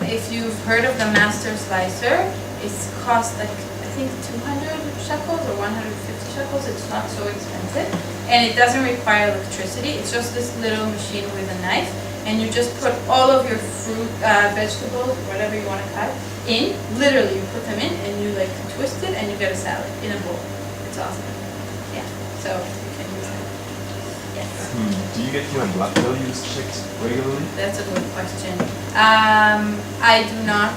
If you've heard of the master slicer, it's cost like I think 200 shekels or 150 shekels. It's not so expensive, and it doesn't require electricity. It's just this little machine with a knife, and you just put all of your fruit, vegetables, whatever you want to cut in. Literally, you put them in, and you like twist it, and you get a salad in a bowl. It's awesome. Yeah. So you can use it. Yes. Do you get your blood values checked regularly? That's a good question. I do not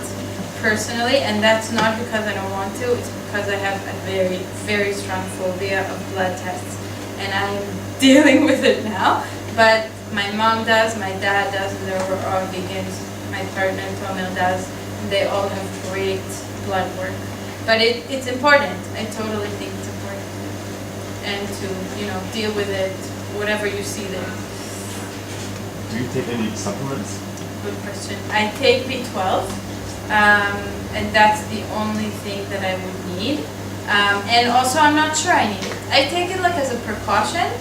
personally, and that's not because I don't want to. It's because I have a very, very strong phobia of blood tests, and I'm dealing with it now. But my mom does, my dad does, and they're all vegans. My partner Tomil does. And they all have great blood work. But it's important. I totally think it's important, and to deal with it, whatever you see there. Do you take any supplements? Good question. I take B12, and that's the only thing that I would need. And also, I'm not sure I need it. I take it like as a precaution.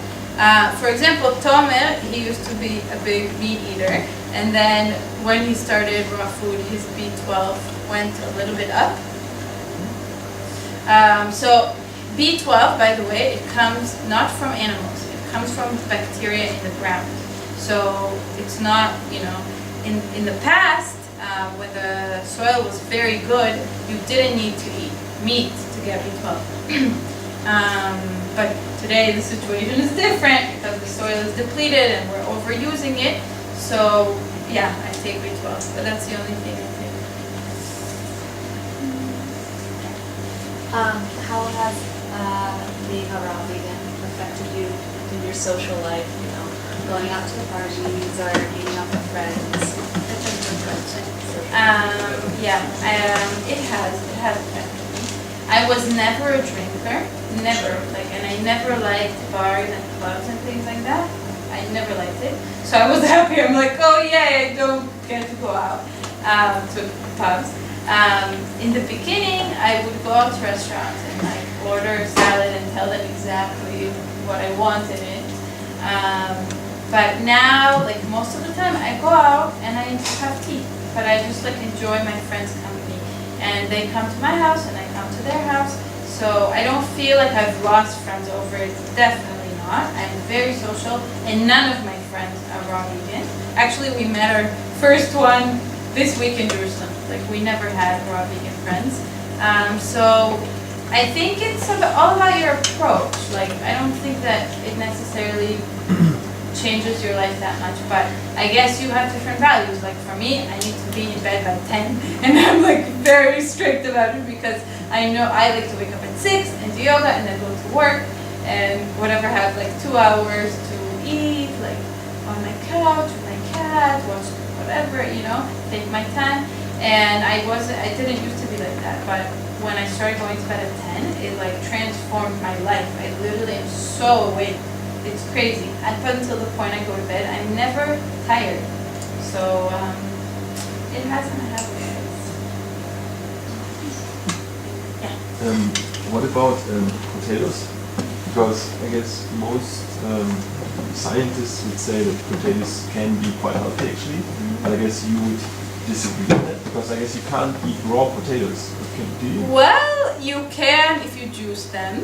For example, Tomer, he used to be a big meat eater, and then when he started raw food, his B12 went a little bit up. So B12, by the way, it comes not from animals. It comes from bacteria in the ground. So it's not, in the past, when the soil was very good, you didn't need to eat meat to get B12. But today the situation is different because the soil is depleted and we're overusing it. So yeah, I take B12, but that's the only thing I take. How has being a raw vegan affected you in your social life? Going out to parties or meeting up with friends? That's a good question. Yeah, it has affected me. I was never a drinker, never. And I never liked bars and clubs and things like that. I never liked it. So I was happy. I'm like, oh yay, I don't get to go out to pubs. In the beginning, I would go out to restaurants and order a salad and tell them exactly what I wanted in it. But now, most of the time, I go out and I have tea. But I just enjoy my friends' company, and they come to my house and I come to their house. So I don't feel like I've lost friends over it. Definitely not. I'm very social, and none of my friends are raw vegan. Actually, we met our first one this week in Jerusalem. We never had raw vegan friends. So I think it's all about your approach. I don't think that it necessarily changes your life that much, but I guess you have different values. For me, I need to be in bed by 10, and I'm very strict about it because I know I like to wake up at 6 and do yoga and then go to work and whatever, have 2 hours to eat, on my couch with my cat, watch whatever, take my time. And I didn't used to be like that, but when I started going to bed at 10, it transformed my life. I literally am so awake. It's crazy. Up until the point I go to bed, I'm never tired. So it hasn't happened. Yeah. What about potatoes? Because I guess most scientists would say that potatoes can be quite healthy actually, but I guess you would disagree with that because I guess you can't eat raw potatoes. Do you? Well, you can if you juice them.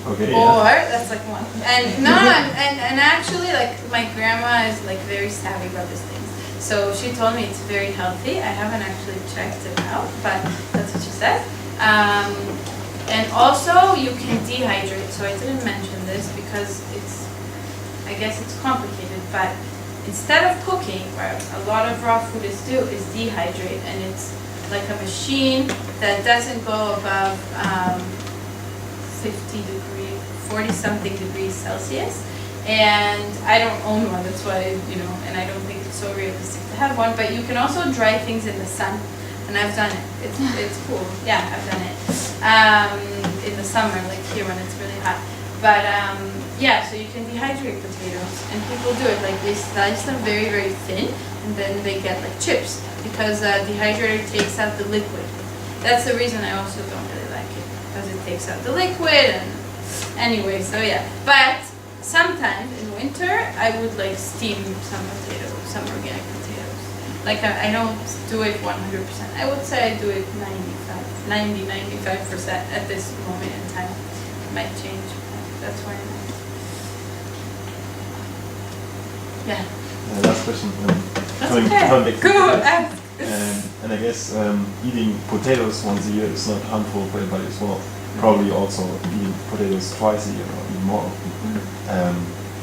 Okay. Or Yeah. that's one. And and actually my grandma is very savvy about these things. So she told me it's very healthy. I haven't actually checked it out, but that's what she said. And also you can dehydrate. So I didn't mention this because I guess it's complicated, but instead of cooking, where a lot of raw foodies do, is dehydrate, and it's like a machine that doesn't go above 40-something degrees Celsius. And I don't own one, that's why, and I don't think it's so realistic to have one, but you can also dry things in the sun, and I've done it. It's cool. Yeah, I've done it. In the summer, here when it's really hot. But yeah, so you can dehydrate potatoes, and people do it. They slice them very, very thin, and then they get chips, because dehydrator takes out the liquid. That's the reason I also don't really like it, because it takes out the liquid, and anyway, so yeah. But sometimes in winter, I would steam some potatoes, some organic potatoes. Like I don't do it 100%. I would say I do it 95% at this moment in time. It might change. That's why I'm. Yeah. Last question. That's Coming okay. back to Go potatoes. ask. And I guess eating potatoes once a year is not harmful for your body as well. Probably also eating potatoes twice a year or even more often.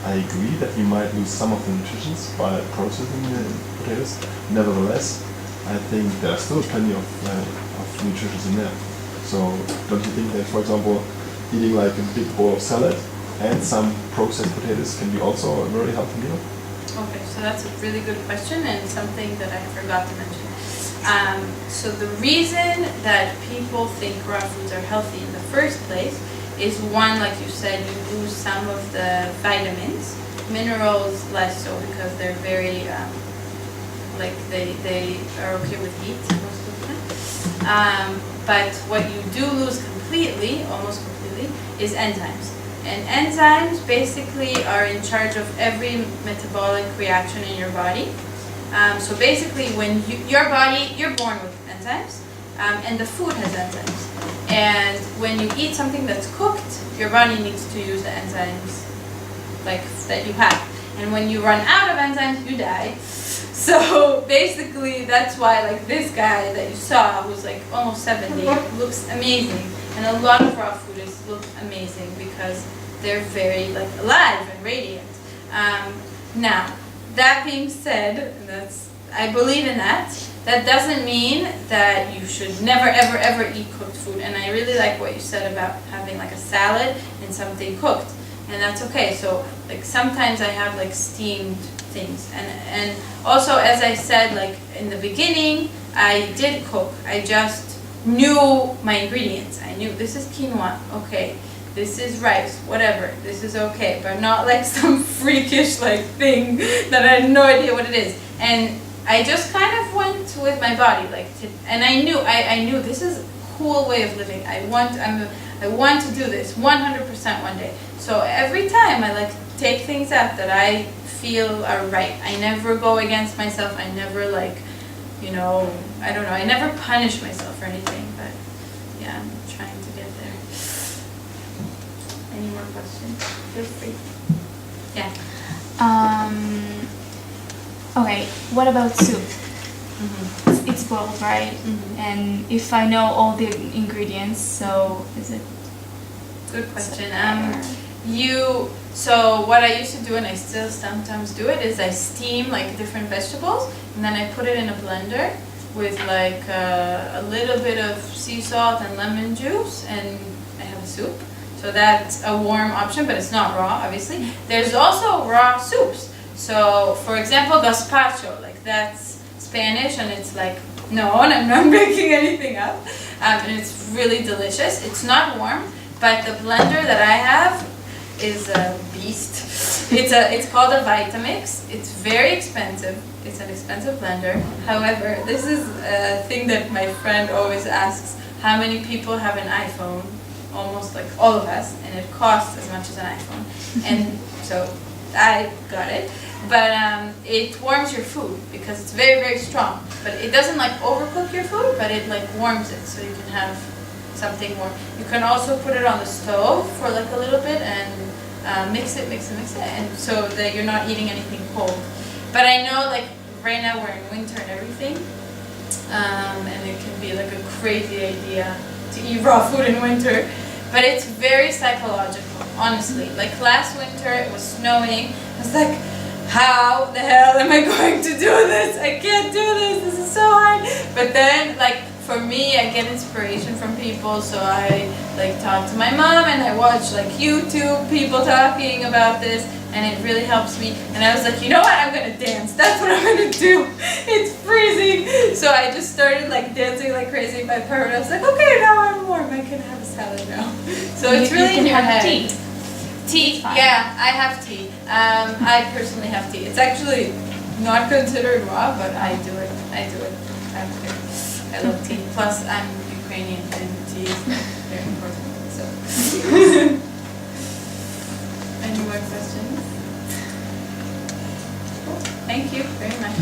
I agree that we might lose some of the nutrients by processing the potatoes. Nevertheless, I think there are still plenty of nutrients in there. So don't you think that, for example, eating like a big bowl of salad and some processed potatoes can be also a very healthy meal? Okay, so that's a really good question and something that I forgot to mention. So the reason that people think raw foods are healthy in the first place is one, like you said, you lose some of the vitamins, minerals less so because they're very, they are okay with heat most of the time. But what you do lose completely, almost completely, is enzymes. And enzymes basically are in charge of every metabolic reaction in your body. So basically when your body, you're born with enzymes, and the food has enzymes. And when you eat something that's cooked, your body needs to use the enzymes like that you have. And when you run out of enzymes, you die. So basically that's why like this guy that you saw who's like almost 70 looks amazing. And a lot of raw foodies look amazing because they're very like alive and radiant. Now, that being said, I believe in that. That doesn't mean that you should never, ever, ever eat cooked food. And I really like what you said about having like a salad and something cooked. And that's okay. So like sometimes I have like steamed things. And also, as I said, like in the beginning, I did cook. I just knew my ingredients. I knew this is quinoa, okay. This is rice, whatever, this is okay, but not like some freakish like thing that I had no idea what it is. And I just kind of went with my body, like, and I knew this is a cool way of living. I want to do this 100% one day. So every time I like take things out that I feel are right. I never go against myself. I never like, I don't know. I never punish myself for anything. But yeah, I'm trying to get there. Any more questions? Feel free. Yeah. Okay, what about soup? It's boiled, right? And if I know all the ingredients, so is it? Good question. So what I used to do, and I still sometimes do it, is I steam like different vegetables, and then I put it in a blender with like a little bit of sea salt and lemon juice, and I have a soup. So that's a warm option, but it's not raw, obviously. There's also raw soups. So, for example, gazpacho, like that's Spanish, and it's like, no, and I'm not making anything up. And it's really delicious. It's not warm, but the blender that I have is a beast. It's called a Vitamix. It's very expensive. It's an expensive blender. However, this is a thing that my friend always asks, how many people have an iPhone? Almost like all of us, and it costs as much as an iPhone. And so I got it. But it warms your food because it's very, very strong. But it doesn't like overcook your food, but it like warms it so you can have something warm. You can also put it on the stove for like a little bit and mix it, and so that you're not eating anything cold. But I know like right now we're in winter and everything, and it can be like a crazy idea to eat raw food in winter. But it's very psychological, honestly. Like last winter, it was snowing. I was like, how the hell am I going to do this? I can't do this. This is so hard. But then, like, for me, I get inspiration from people. So I, like, talk to my mom and I watch, like, YouTube people talking about this. And it really helps me. And I was like, you know what? I'm going to dance. That's what I'm going to do. It's freezing. So I just started, like, dancing like crazy in my apartment. I was like, okay, now I'm warm. I can have a salad now. So it's really in your head. Tea. Tea, yeah, I have tea. I personally have tea. It's actually not considered raw, but I do it. I love tea. Plus, I'm Ukrainian, and tea is very important. So, any more questions? Cool. Thank you very much.